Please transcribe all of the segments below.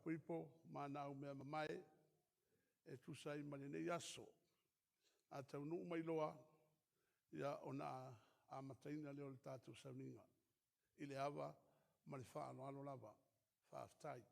puipo mana au mea mamae e tusai malinei aso a tau nuu mai loa ia ona a mataina leo le tātou sauninga i le awa ma le whaano lava whaaftai.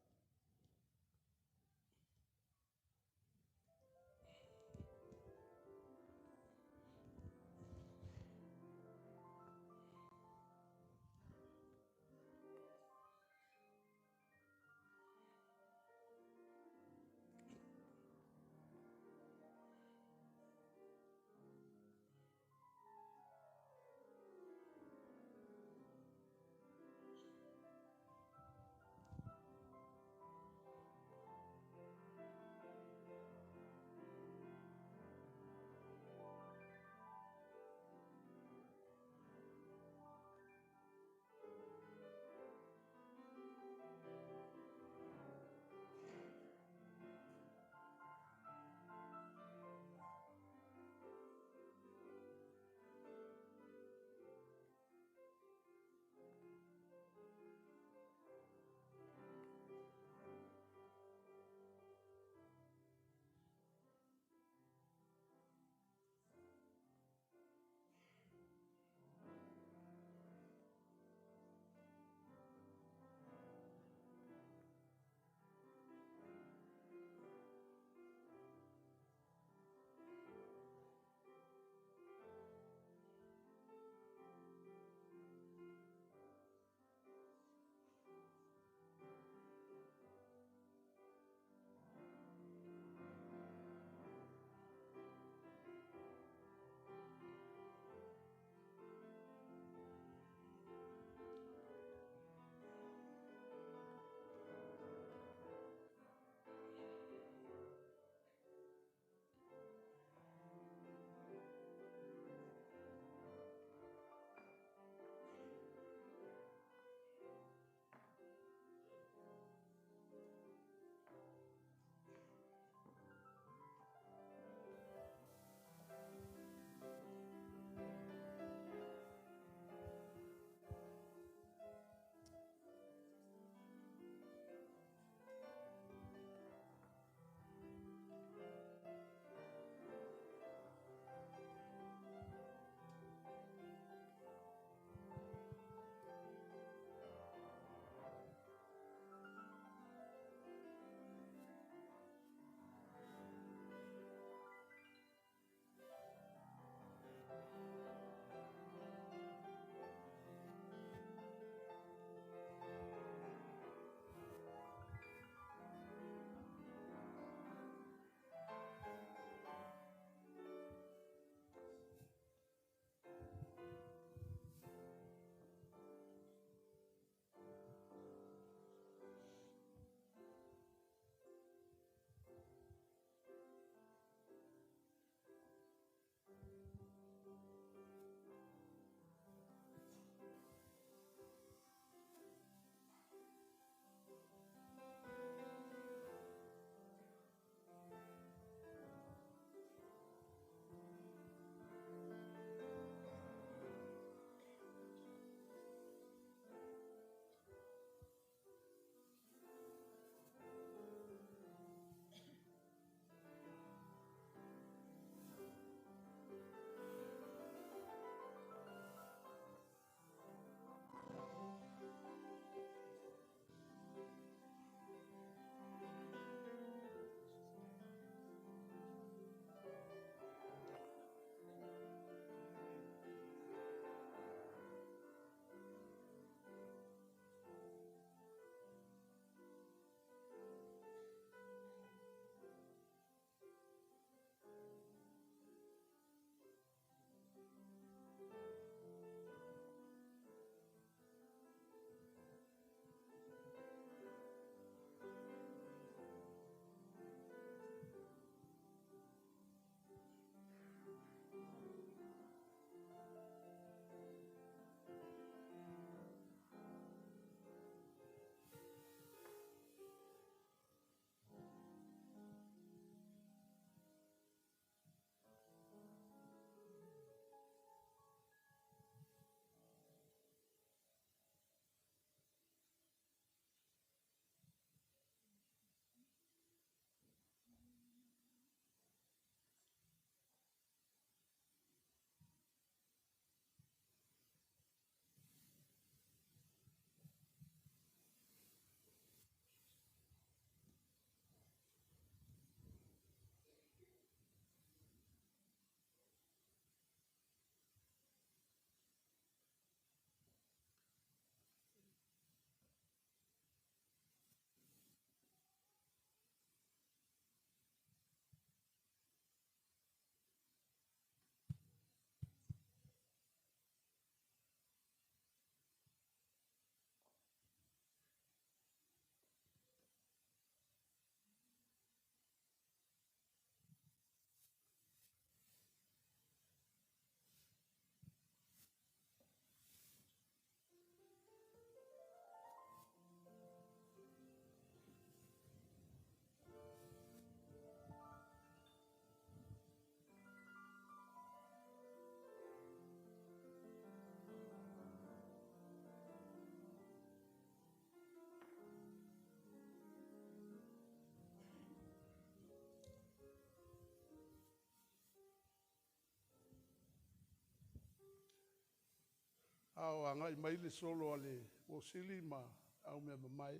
au anga I mai le solo ale o sili ma au mea mamai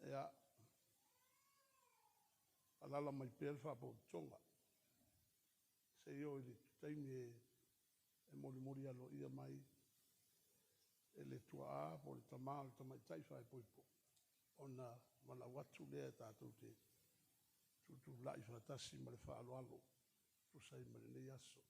ea alala mai pēr whapo tonga se io ili taimi e mori mori alo ia mai e le tua a po le tamā le tamai taifa e poipo ona mana watu lea tātou te tutu lai whatasi ma le whaalo alo tu sai ma le nei aso.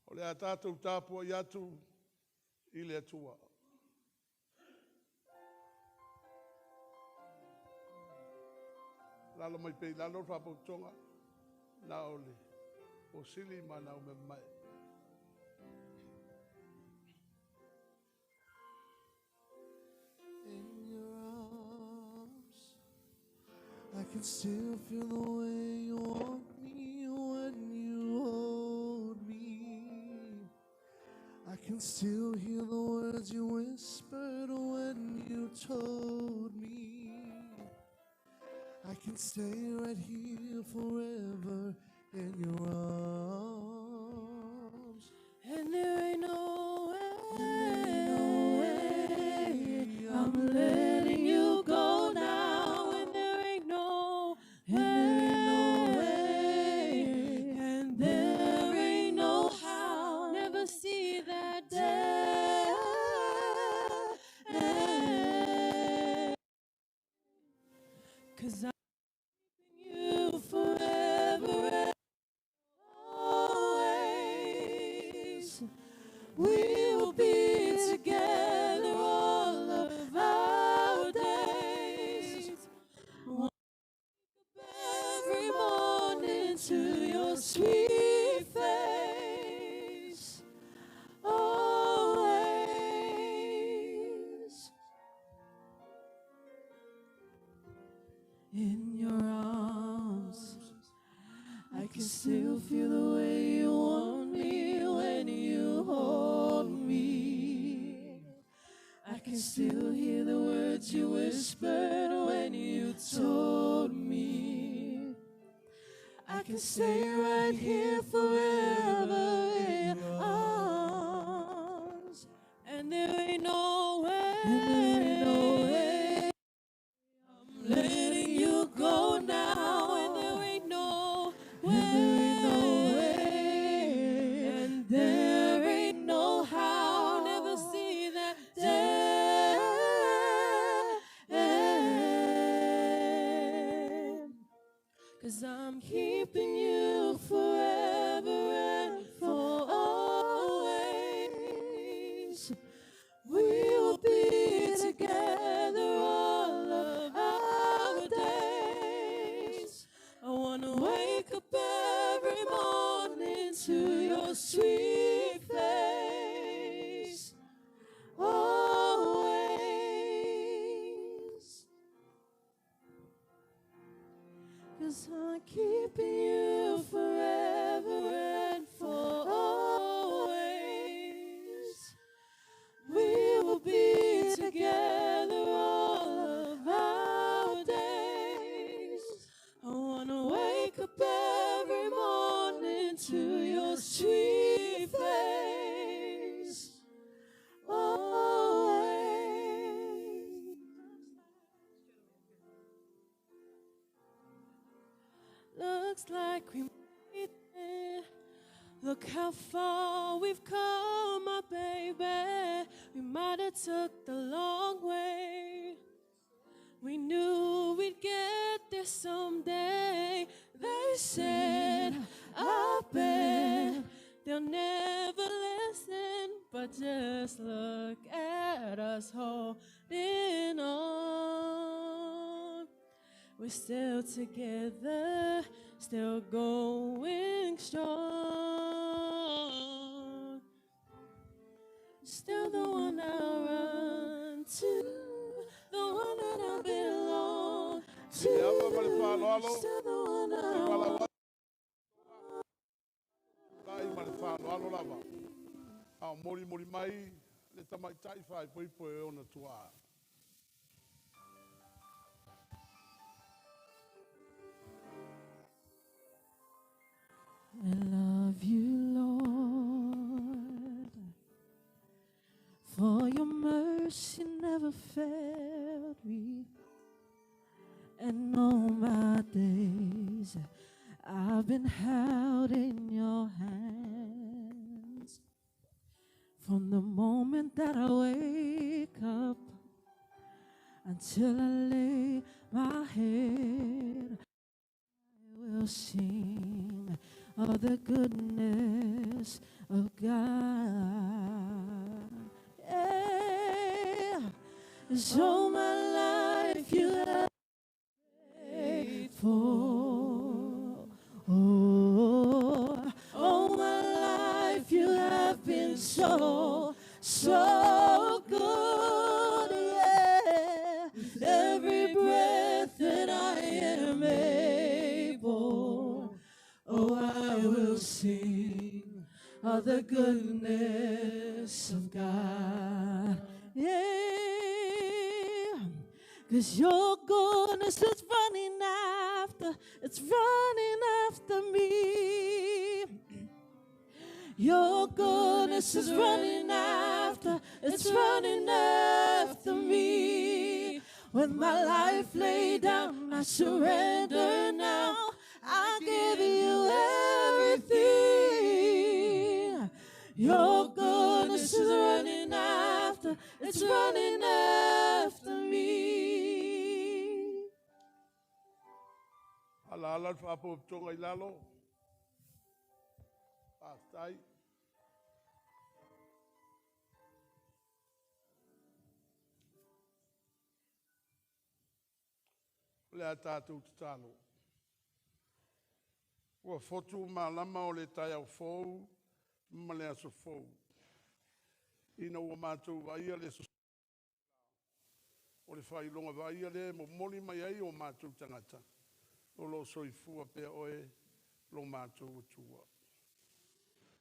O le a tātou tāpua I atu I le atua. Lalo mai pei lalo whapau tonga na o le o sili ma na o me mai. In your arms, I can still feel the way you want me when you hold me. I can still hear the words you whispered when you told me. I can stay right here forever in your arms. And there ain't no way, I'm letting you go now. And there ain't no way, and there ain't no how. Never see that day. 'Cause I'm keeping you forever and always. We'll be together all of our days. Wake up every morning to your sweet face. Always. In your arms, I can still feel the way you want me when you hold me. I can still hear the words you whispered when you told me. I can stay right here forever in your arms. And there ain't no way, I'm letting you go now. And there ain't no way, and there ain't no how. Never see that day. 'Cause I'm keeping you forever and for always. We'll be together all of our days. I wanna wake up every morning to your sweet face. Always. 'Cause I'm keeping you forever and for always. We will be together all of our days. I wanna wake up every morning to your sweet looks like we made it. Look how far we've come, my baby. We might have took the long way. We knew we'd get there someday. They said, I bet they'll never listen. But just look at us holding on. We're still together, still going strong. Still the one I'll run to, the one that I belong to. Still the one I'll Mori mai, le tamai tai whai pui pui ona tua. I love you, Lord, for your mercy never failed me. And all my days I've been held in your hands. From the moment that I wake up until I lay my head, I will sing of the goodness of God. Yeah, 'cause all my life you have paid for. Oh, all my life you have been so, so good. Yeah, every breath that I am able, oh, I will sing of the goodness of God. Yeah, 'cause your goodness is running after, it's running after me. Your goodness is running after, it's running after me. With my life laid down, I surrender now. I give you everything. Your goodness is running after, it's running after me. Ala ala whapo tonga I lalo. Pastai. Le tātou te tālo. Ua fotu malama o le tai au fōu, ma le aso fōu. Ina ua mātou vaia le so. O le whailonga vaia le mo moli mai ai o mātou tangata. O lo soifua pea oe lo mātou atua.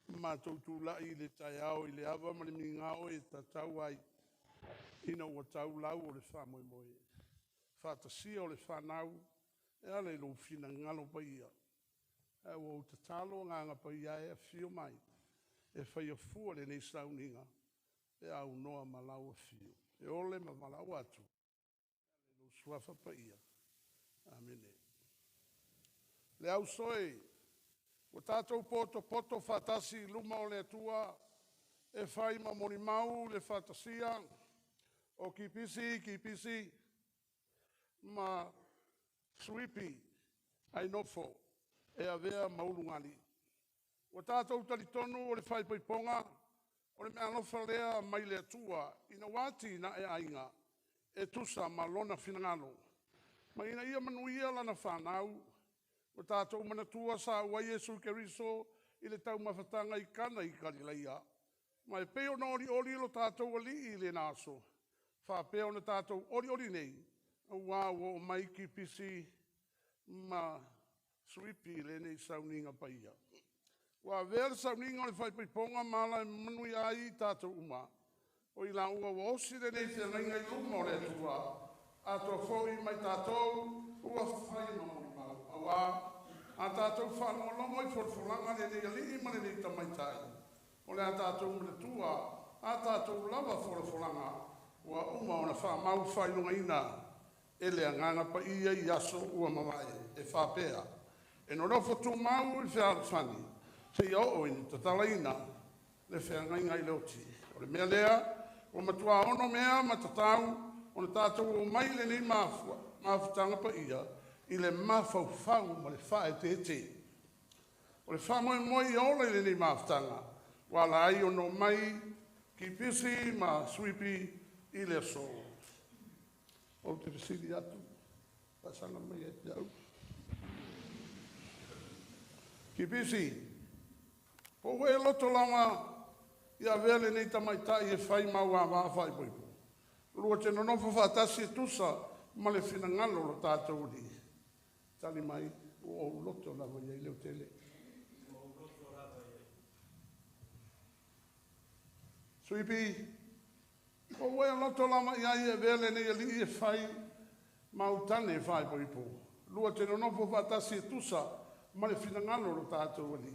Mātou tūlai le tai au I le awa ma le minga o e tatau ai. Ina ua tau lau o le whamoe moe. Whatasia o le whanau, e ale lo fina ngalo pa ia. E o te talo nganga pa ia e fio mai. E whaia fua le nei sauninga, e au noa malau a fio. E ole ma malau atu. E lo suafa pa ia. Amene. Le au soe, o tātou poto whatasi luma o le atua, e whai ma mori mau le whatasia, o ki pisi, ma swipi ai nofo e avea maulungali. O tātou talitonu o le whaipaiponga, o le mea nofa lea mai le atua, ina wati na e ainga, e tusa ma lona finangalo. Ma ina ia manuia lana whanau, o tātou manatua sa ua Yesu Keriso, I le tau mawhatanga I kana I Galileia. Ma e peo na ori lo tātou ali I le naso. Wha peo na tātou ori nei, Wa o mai ki pisi ma swipi le nei sauninga paia. Wa ver sauninga le whaipaiponga mala manui ai tātou uma. O I la ua osi le nei te ringa I luma o le atua. A toa fōi mai tātou ua whai mamoni mau. Awa, a tātou whanolongo I forfolanga le nei alii ma le nei tamaitai. O le a tātou manatua, a tātou lava forfolanga. Wa uma o na wha mau whainunga ina. Ele anganga pa ia I aso ua mamae, e whapea, E no rofo tu mau I whia alfani. Se ia o ini tatalaina le whianga inga I leoti. O le mea lea, o matua ono mea matatau, o le tātou o mai le ni mafutanga pa ia, I le mafau ma le whae te te. O le wha moi I ola le ni mafutanga, wala ai ono mai ki pisi ma swipi I le so. O te pisiri atu, pasanga mai e jau. Ki pisi, o we loto lama ia vele nei tamaitai e whai mau a whai poipo. Lua te nonofo whatasi e tusa ma le whinangalo lo tātou ni. Tani mai, o loto lama iei leo tele. Suipi, o we loto lama iai e vele nei e li e whai mau tane e whai poipo. Lua te nonofo whatasi e tusa ma le whinangalo lo tātou ni.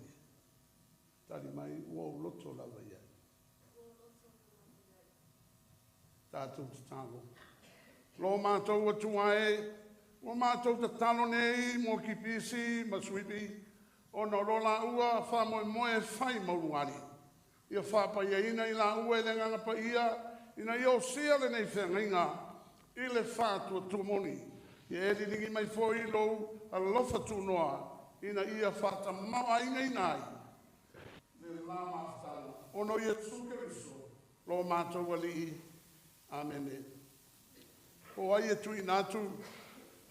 Tani mai, o loto lama iai. Tātou te tālo. Lo mātou atua e, o mātou te talo nei, mo ki pisi, ma suipi, o no rola ua, wha moe whai mauruari. Ia wha pa ia ina I la ua e le nganga pa ia, ina I o sia le nei whengainga, I le wha tua tuamoni. Ia e ringi mai fōi lou, a lofa tu noa, ina ia wha ta mawa inga inai. Le la mafutalo, o no ia tsukeriso, lo mātou ali Amen. O ai e tui nātu,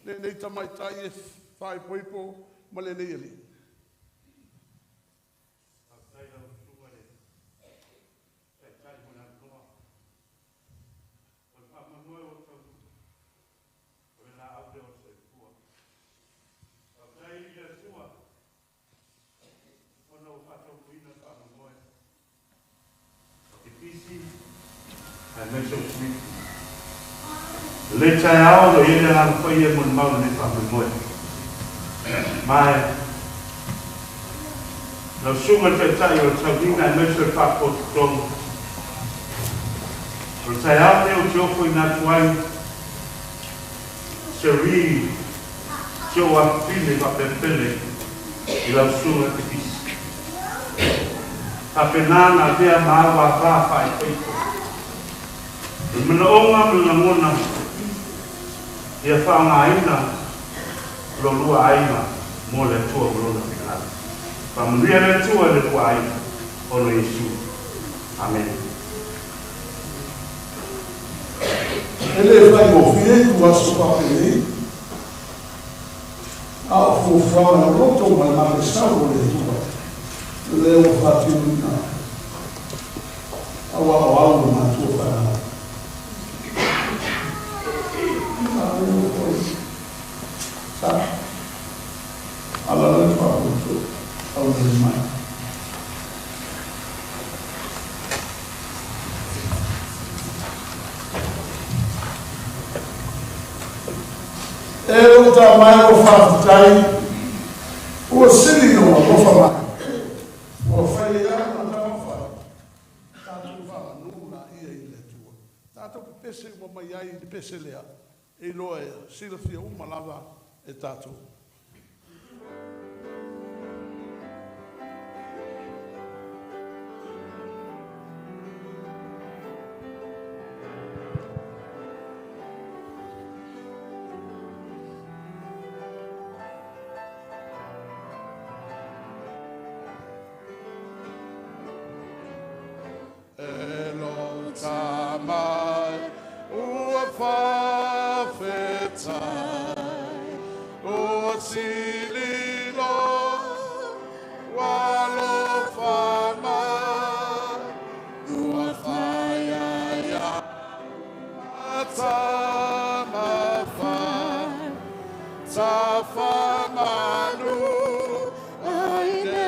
le nei tamaitai e whai poipo, ma le nei ali. Le tai ao lo ile la ko ye mun mau le pa mo. Mai. Lo sunga te tai o tawina me se pa ko tong. Lo tai ao le o jo ko na tuai. Seri jo a fine pa pele. Ila sunga te pis. Pa penana vea mawa va fa i Menoonga mengona ia whaangaina lo lua aina mo le tua mlona pinala. Pamuria le tua le lua aina o no Yesu. Amen. Ele vai ouvir o nosso papel. A fofão na roto mas na versão le tua. Leo fatina. Ao na tua para Allah le fa muito ao demais. Eu também vou fazer o sírio, vou falar. Vou falar, não vou falar. Tanto fala, não ia ele tua. Tanto que pensei uma manhã de penselea. E lo e silafia uma lava e tato. Elo tamai ua whawhetai o sililo walo whamai ua whaiaia tama whai ta whamanu aine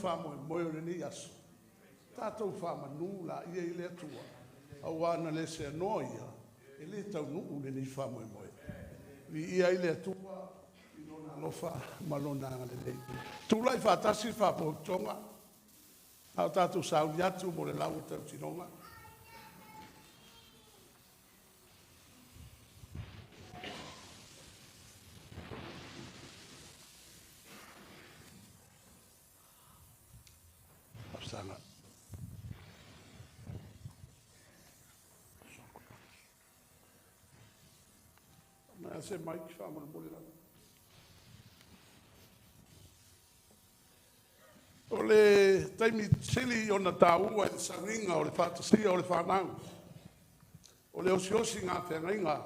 whamoe o le ni aso. Tātou whamanu la ia i le atua. Au ana le se anoa ia. E le tau nuu le ni whamoe. Vi ia i le atua. I lona alofa malona ngale lei. Tūlai whātasi whapotonga. Au tātou sauri atu mo le lau tau tinonga. Sana. Ma se mai che fa mal bolera. Ole taimi sili ona tau e saringa ole fata si ole fanau. Ole osiosi nga tenga.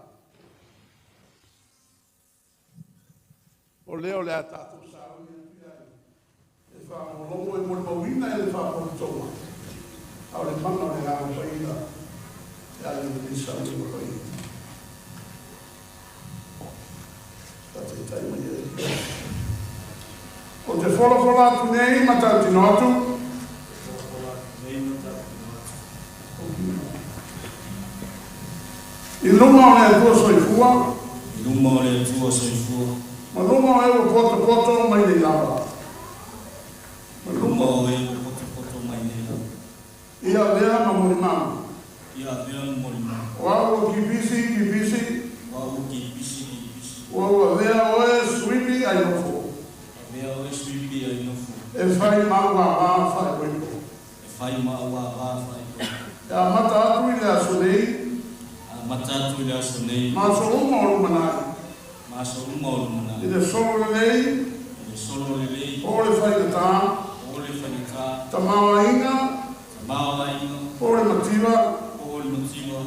Ole ata tu sa longo e mawina e fa portoma. Au le manga le la paina. Ya le disa le paina. Tati tai mai. O te fola tu nei mata tinotu. Il lunga le tuo soifua. Il lunga le tuo soifua. Ma lunga e o poto mai le lava. Rumbo e poto mai nela. Ia lea ma morimama. Ia lea morimama. Wau ki bisi. Wau ki bisi. Wau lea oe swipi ai nofo. Lea oe swipi ai nofo. E fai maua fai koiko. E fai maua fai koiko. Ia mata atu i lea sonei. Mata atu i lea sonei. Maso uma o manai. Maso uma o manai. I le solo lei. Solo lei. O le fai le tā. Tamawa inga. O le mativa.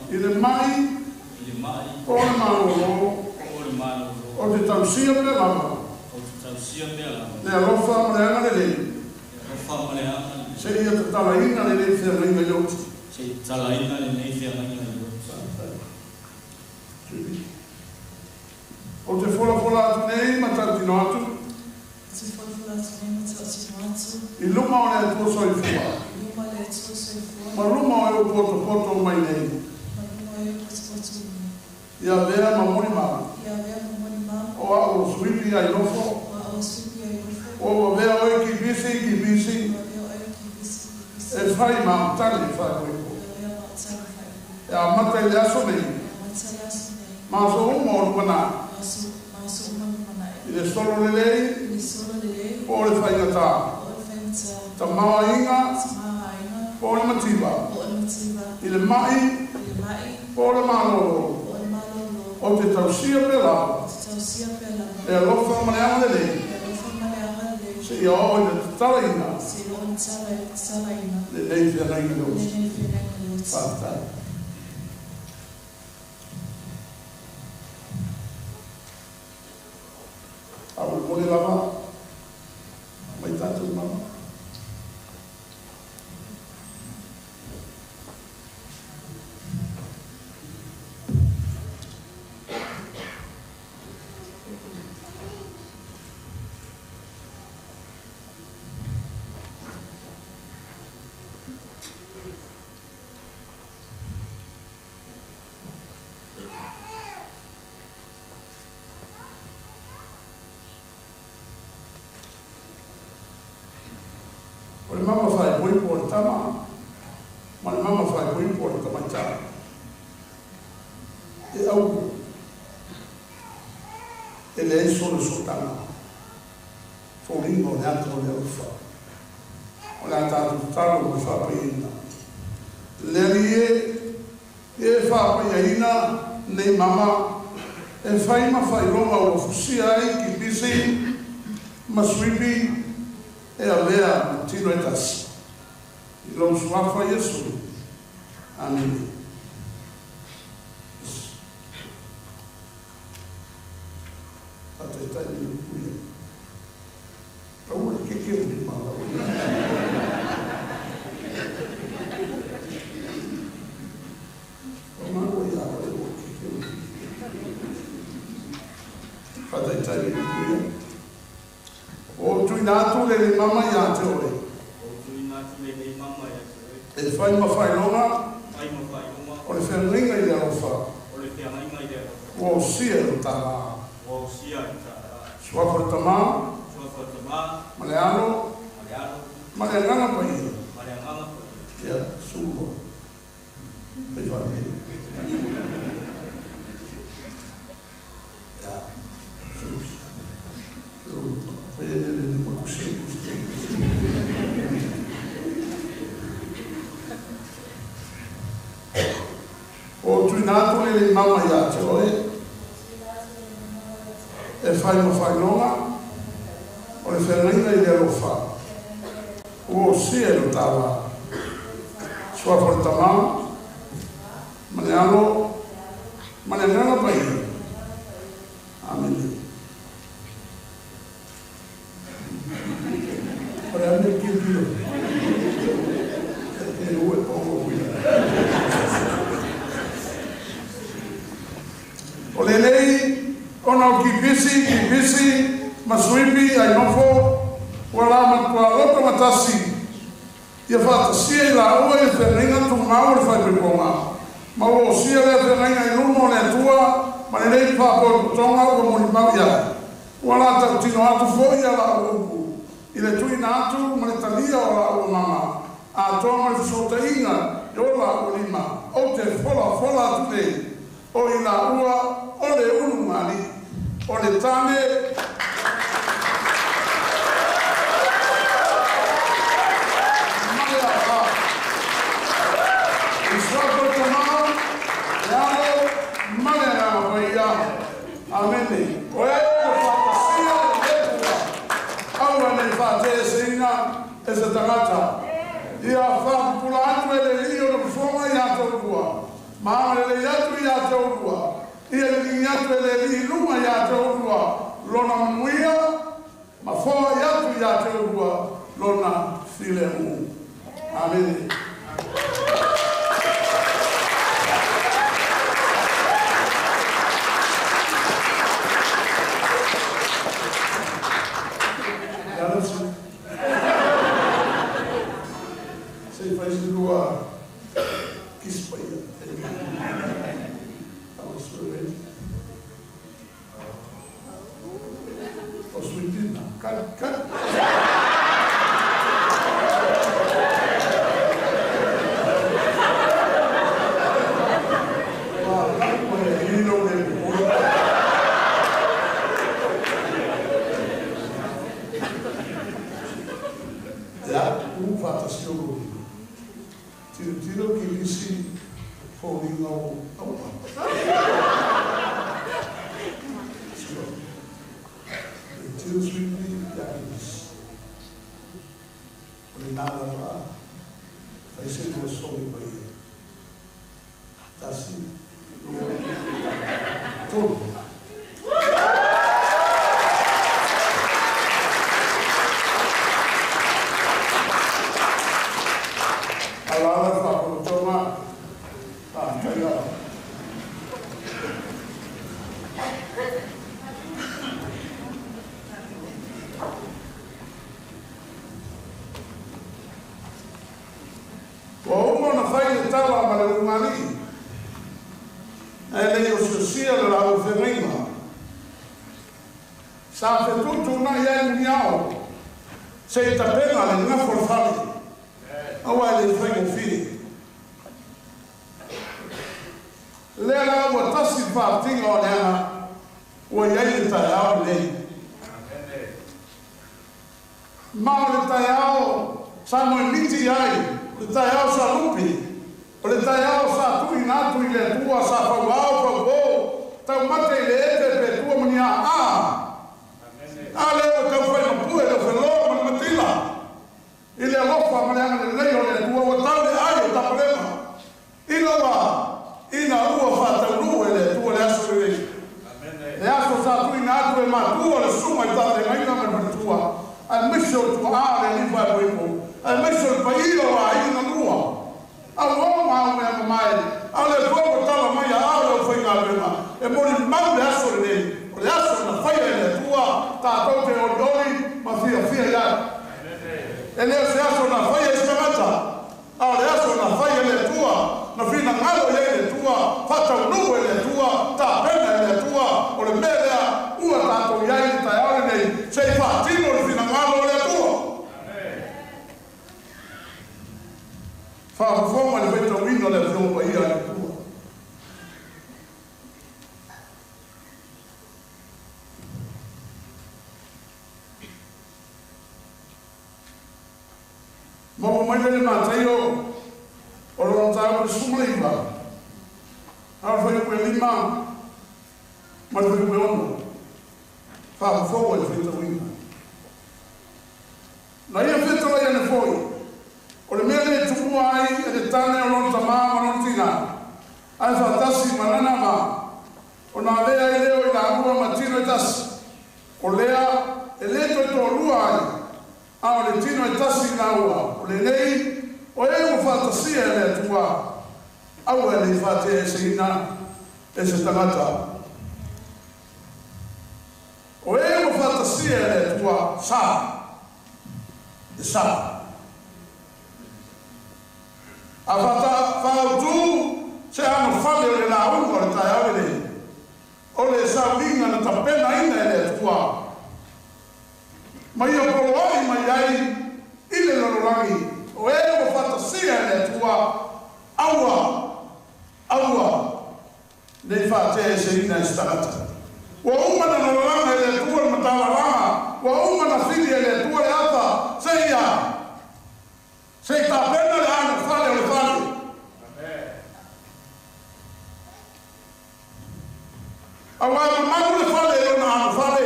I le mai. O le malolo. O te tausia me lava. Le alofa me anga le lei. Se ia te tala inga le lei fia ringa iot. Se tala inga le lei fia ringa iot. O te fola atu nei matatino atu. I luma o le atua soifua. Ma luma o e o poto mai nei. Ia lea ma morimama. O a o swipi ai nofo. O vea oe ki bisi. E fai ma tali fai koiko. E a mata i le aso nei. Ma so uma o lumana. I le solo le lei. O le fai ngata. Ta mawa inga. O le mativa. I le mai. O le malolo. O te tausia pela. E alofa maneanga le lei. Se ia o i le tala inga. Le lei fia na inga los. Fatai. Au mole lava. Mai tātou mama. O le mama fai pui po le tama. Ma le mama fai pui po le tamaita. E au. E le ei solo sotana. Folingo le atu o le ufa. O le atatu talo o fa paina. Le rie. E fa paina nei mama. E fai ma fai longa o fusia ai ki bisi. Ma swipi. E a lea tino e tasi. I lom suafa Yesu. Amen. Ata e tai ni kuia. Tau e keke o ni mala. O mango ia o e o keke o ni. Ata e tai ni kuia. O tui nātu le mama ia te ore. E fai ma fai longa, Ai mo fai uma. o le whenringa i le alofa, O le pia ngai ngai le. o sia no tāra. O sia ta. Suafo tamā, Sua fa ta ma. ma le ano, Mariano. ma le nganga pa ia. Mariana. Ia, sumo. Pe whare. Ia, sus. Pere le makusi. O tuinato le mama ia te oe. E fai ma fai nonga. O le whenringa i le alofa. O sia no tāra. Sua for tamā, mane ano, mane ngana pai. Amen. Ora ane ki pio. E ue pongo kuia. O lelei, ona o ki pisi, masuipi, ai nofo, wala matua loto matasi. Ia whātasia I la ua I whenenga tu mau le whaipeponga. Ma o sia le whenenga I lumo le tua, ma le rei whāpoi putonga ua moni mau ia. Ua la tau tino atu fōi a la upu. I le tui na atu ma le talia o la ua mama. A toa ma le whisota inga, I o la ua lima. O te fola atu nei. O I la ua, o le unu ngani. O le tane, Amen. O e o whakasia e lepua. Aua nei whāteseina e se tangata. Ia whakapula atu e le li o le whonga I ato rua. Maa le li atu I ato rua. Ia le li atu e le li lunga I ato rua. Lona muia, ma whoa I atu I ato rua. Lona file mu. Amen. Sei faz lua que Espanha. Vamos ver. Posso ir na cara. Tiro que disse fogo ao tiro suíte jaquis nada lá vai ser o sol e vai tá assim todo Sa fe tutu na ia muniao. Se ta pena le na forfale. Awa le fai fili. Le la wa tasi fa tinga o le o ia le ta ya le. Ma le ta ya sa mo miti ai. Le ta ya sa lupi. Le ta ya sa tu ina tu le tua sa fa wa bo. Ta mate le te pe tua munia Ale o te whai na pue, le whelo, ma matila. I le alofa, ma le anga le leo, le tua o tau le ai o tapalema. I lawa, i na ua whata uru e le tua le aso le rei. Le aso sa tui na atu e ma tua le suma I tate ngai na me tua. Al miso tua a le ni whai poipo. Al miso pa I o a I na lua. A woma o mea mamai. A le tua o tala mai a awe o whai ngā rema. E mori mau le aso le rei. O le aso na whai le tua. Tātou te ordoi ma fia ia. E leo se aso na whai e skamata. A le aso na fina ngalo le tua fata no le tua ta pena le tua o le mea ua tato iai ta ore nei sei fatino le fina ngalo le tua fa forma le veto wino le fiume ia le tua mo mai le mataio o lo tau sumliva a foi ko lima ma foi ko ono fa fo o feito wina na ia feito ia ne foi o le mele tu ai e le tane o lo tama ma non tina ai fa tasi manana ma o na lea ile o la rua matino tas o lea ele to rua ai a le tino e tasi na ua o le nei o e mo fantasia le tua au e le fate e seina e se tangata o e mo fantasia le tua sa a fata fautu se ano fale o le la ungo le tai o le sa vinga na tapena ina le tua mai o poloai mai ai ile lorolangi o e mo fantasia le tua aua nei fate se ina stata o uma na loranga le tua matala o uma na filia le tua le ata sei ta pena le ana fale o le fale awa mamagu le fale e ona ana fale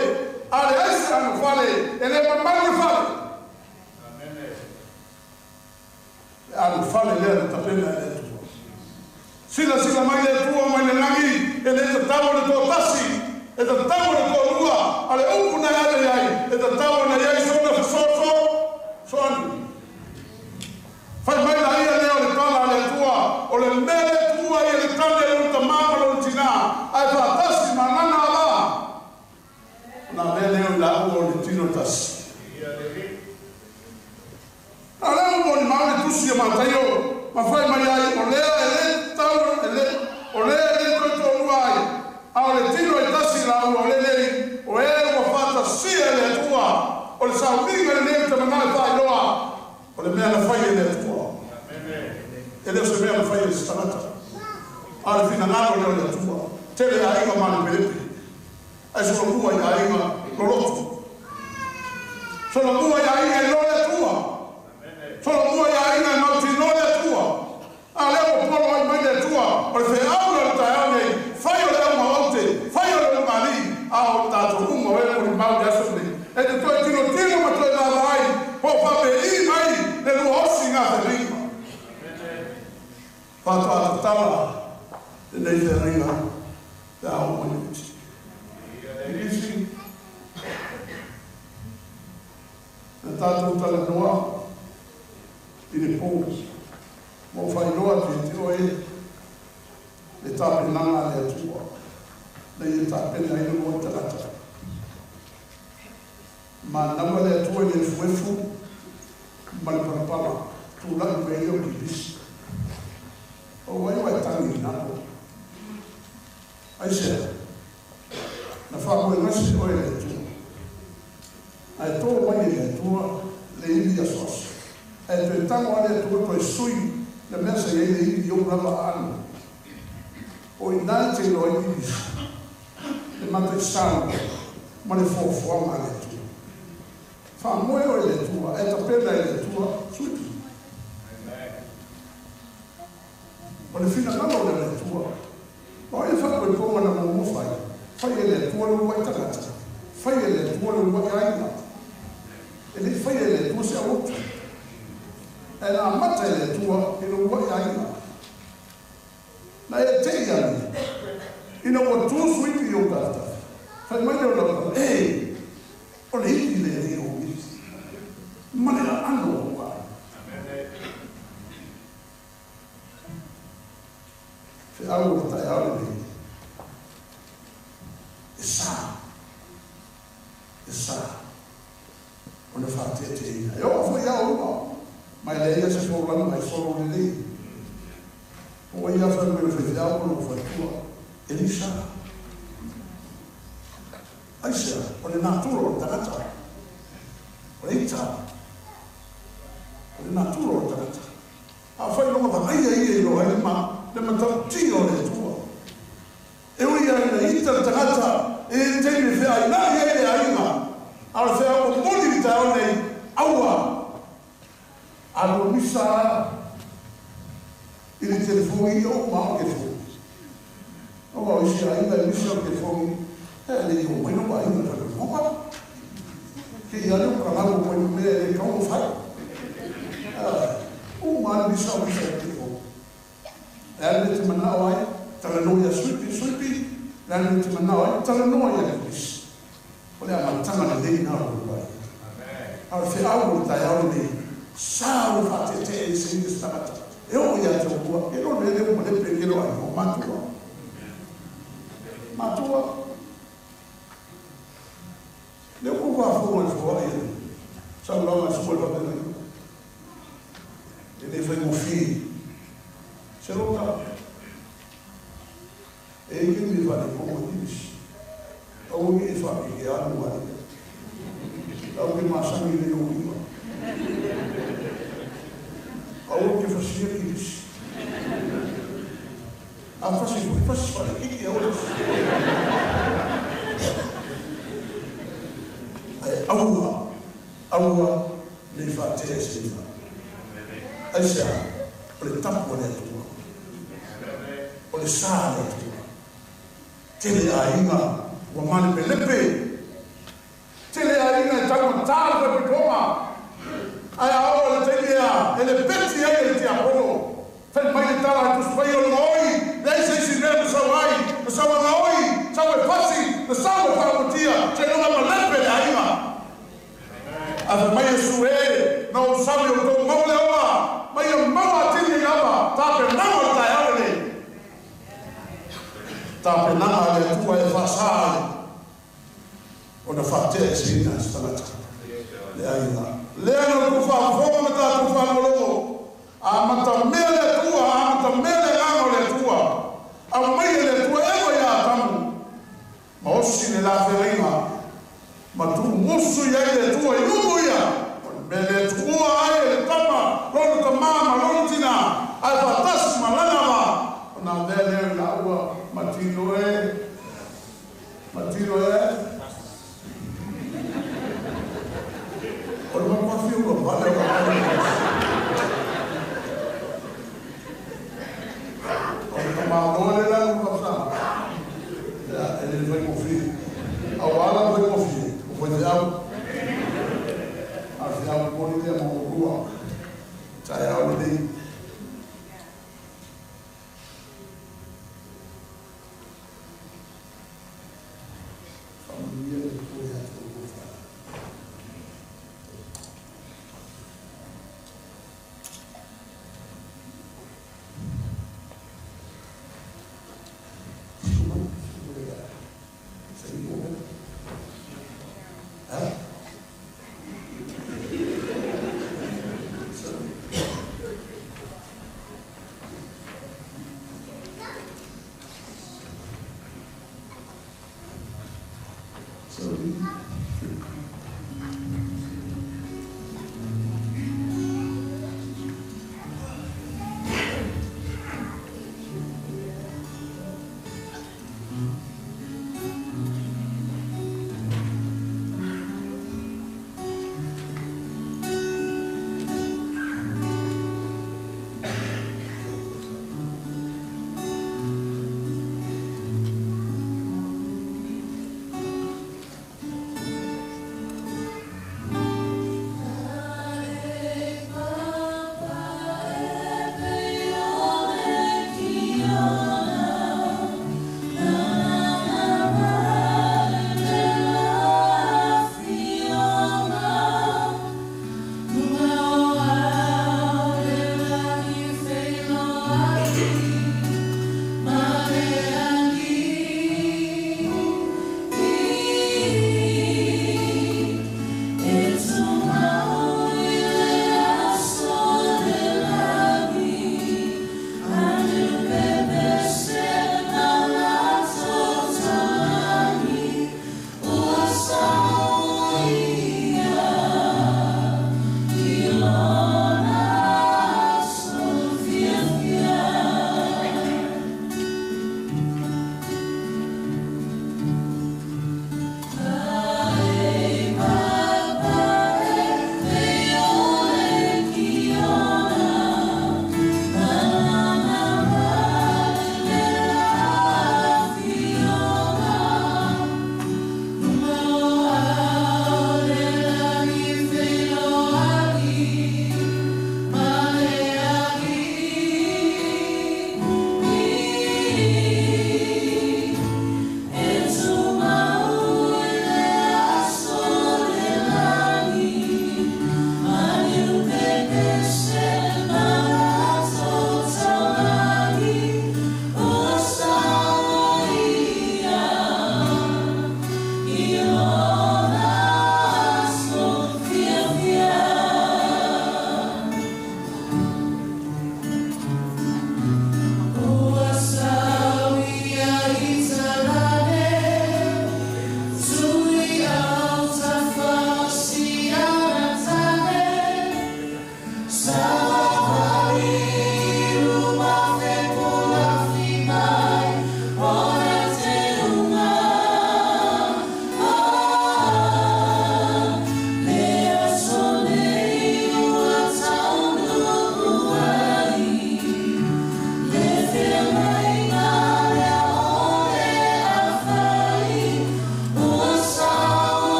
ale aisa ana fale ele mamagu le fale a fale le tapena le tua sila mai le tua mai le nagi ele te tamo le tua tasi e te tamo le tua lua ale upu na ale ai e te tamo na iai sona soani fai mai la ia leo le tala le tua o le mele tua ia le tale le unta mama le untina ai fa tasi manana ala na mele la ua le tino tasi ala mo ni mama tusi ma tayo ma fai mai ai o le tau o le to ruai a le tino e tasi la o le o e mo fata sia le tua o le sa minga le te mana fai loa o le mea fai le tua ele se mea fai le stata a le fina ngalo le tua tele ai ma mani pepe ai so lua ai ma lolotu so lua ai lo le tua solo mua ya ina mautino le tua ale o polo mai le tua o fe aula ta ane fai o le maute fai o le mali a o ta to mo e mo mau ya so e te to tino ma to la vai po fa pe i mai le lu osinga de ringa pa to ta le le ringa da o mo ni isi ta to ta le noa il pose mo fai loa te o e le tape nanga le tua le tape na ino mo tata ma nanga le tua le fuefu ma le parapara tu la pe yo ki bis o vai tangi na ai se na fa ko na se o le tua ai to mai le tua le ia sos e te tango ale tu ko sui le mesa ye le yo brava an o inante lo i le mate san ma le fo ma le tu fa mo e le tu e ta pena le tu sui o le fina na le tu o e fa ko ma na mo fai le tu lo wa ta fai le tu lo wa ai e le fai le tu se o e la mata le tua e lo vuoi aiuta na e te ia ino o tu sui io gata fai mai lo o le ile io ma ne hanno qua se auguro tai auguro esa ona fate te io fui a uno ma lei se può parlare mai solo di lei O ia fa me fe au no fa tua. Elisa. Aisha, o le naturo tanata. O le ita. O le naturo tanata. A fa no ma ai ai no ai ma le mata tio le tua. E o ia na ita tanata e te me fe ai na ia ai ma. Al fe o moni ta o nei aua. Alo misa il telefoni o ma che fu. O va uscire ainda misa che fu. Le dico, ma non vai in Roma? Che io non parlavo poi me come fai? Ma mi sono sentito. E allora ti mandavo tra noi a suipi, e allora ti mandavo tra noi a Cristo. Voleva mandare dei nauri. Allora se auguro dai auguri, sao fate te se mi stata. E io voglio dire, e non vedevo come perché lo hai, ma tu. Ma tu le uva fuori fuori, sai la scuola per noi. E ne fai un figlio, se lo fa. E che mi fa di come dici? O mi fa che hanno guardato. O che ma sangue di uva. O che fa sia che dici. A fasi fare che ora. Aua le fa te si fa. Aisha, le tapo le tua. O le sale tua. Te le aina, o mani pelepe. Te le aina e tapo tarde per toma. Ai aula te le ele peti ele te apono. Fai mai tala tu spaio noi. Lei sei si vede sawai, sawai, sawai fasi, sawai famutia. Te non ma lepe aina. Ave mai sue não sabe o que mau lewa mai mau atini lava tá penando tá ele tá penando ele tu é façade ona fate sim na estalata le ainda leno tu fa fome tá tu fa molo a mata mele ngano le tua a mai le tua ego ya tamu ma osi ne la ferima ma tu musu ya ile tua inumu ya mele tua ai tama lolo tamama lolo tina ai fatas malana na dele la ua matino e o ma kwa fiu ko vale o tama dole la no pasa ya ele vai confiar awala vai confiar Without putting them on the wall, I already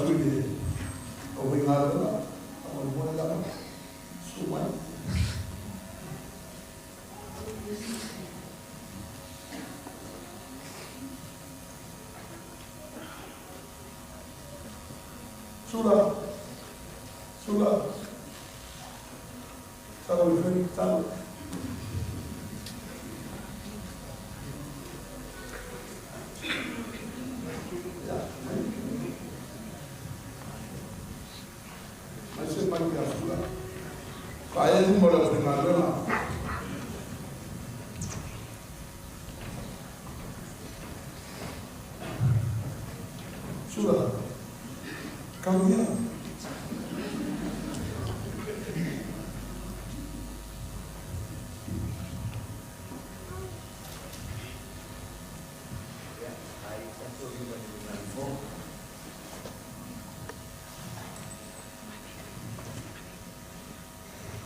ini kau ingat lah awal mula lah semua sudah kalau ini tahu masih panjang sudah kaya ini boleh dengar sudah kamu ya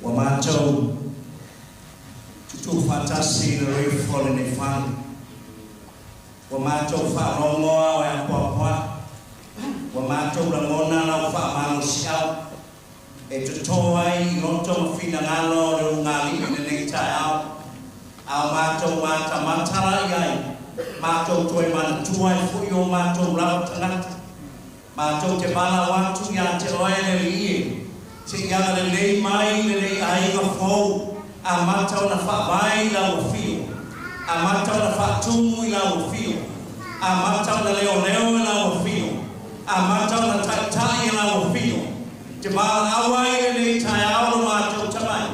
Wamato tutu fatasi na refol ni fan wamato fa rongoa wa papa wamato ramona na fa manusia e tutoai roto mfina ngalo ro ngali ne tao amato mata matara yai mato toi man tuai fu yo mato ra tanat mato te bala watu ya te oele lie se ia le lei mai le lei ai ga fo a mata na fa vai la o fio a mata na fa tumu la o fio a mata na leo la o fio a mata na tai la o fio te ba awai le tai ao mata tamai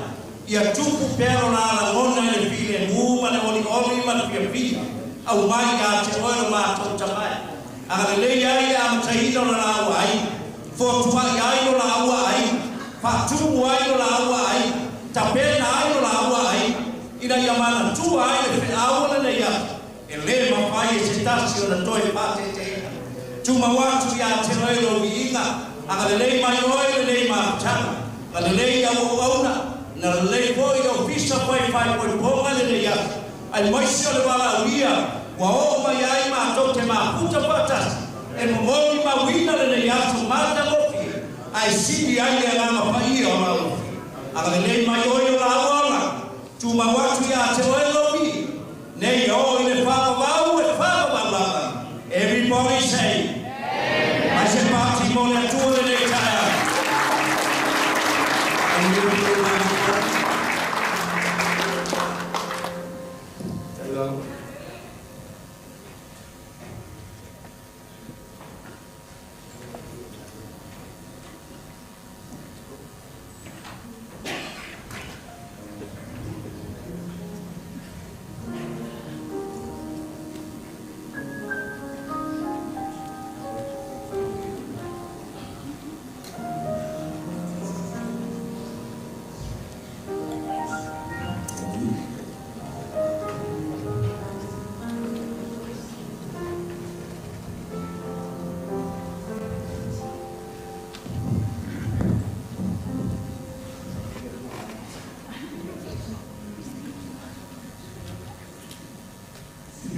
ia tupu pero na la ngona le file mu ma le oli ma le fia au mai ya te o mata tamai a le lei ai a mata ino na awai fo tua ai la awai Fatu ai la ai, tapena ai la ai, ina yamana tu ai le aula le ya, ele ma pai se tasio na toi pate te. Tu ma watu ya te lo inga, aga le mai oi le ma chama, la le ya ona, na le foi o fisa foi pai foi ponga le ya. Ai mai se le bala uia, wa o mai ai ma to te ma puta patas, e mo ma wina le ya tu mata lo ai sidi ai ala ma pai o la aga le mai o la wala tu ma watu ya te o lobi nei o ile fa ba everybody say I say party mo le tu le kaya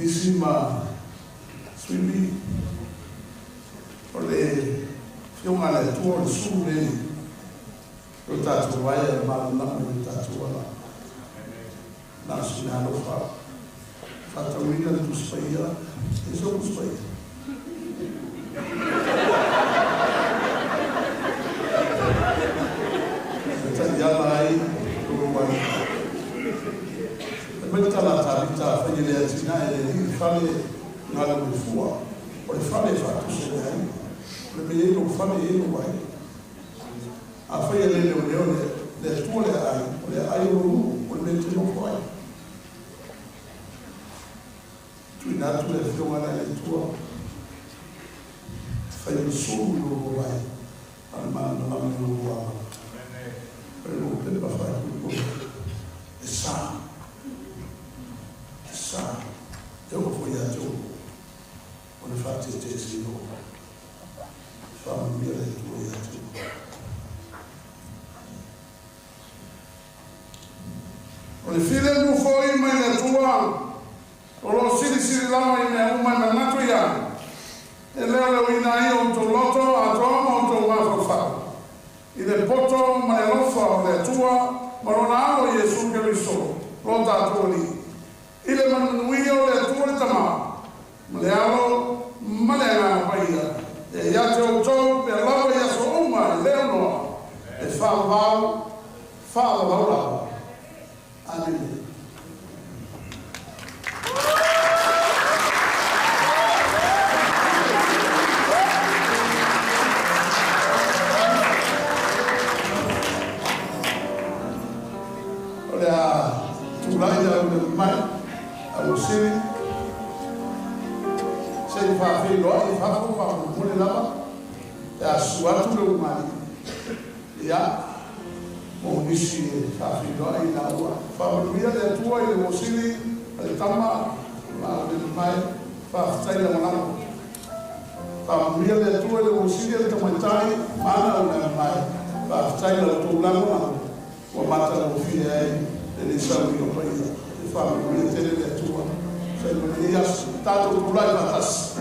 Isima swimi ole fiunga le tuo sule lo tatu vai ma na lo tatu wala na sina lo fa tawina tu spaia eso tu spaia ya mai lo wala Meta la tabita fanyele ya tina ele fale ngala mfua ole fale fa tusele ai le meye no fale yeno wai afayele le le tole ai ole ai ole mete no foi tu ina tu le fio ngala le tua fayele sulu no wai alma no no wa pero pele ba fa esa eu vou ir eu quando faço esse novo família de tu quando filho não foi mais na tua o siri lá e uma na tua ele é o inaio to loto a tua ia te o tau pe lawa ia so uma e leo noa e whaavau whaavau. Amen. Olha, tu lá ainda o mai, a você, se fa filho e fa fa mole lava, é a sua tudo o mai. Ya, o bicho fa filho e na rua, fa família de tua e você, ele tama, o mai, fa sai da mão. Família de tua e você, ele tama tai, mana o mai, fa sai da tua mão. O mata o filho ele sabe o país, família de tua, família, tanto o pai matas.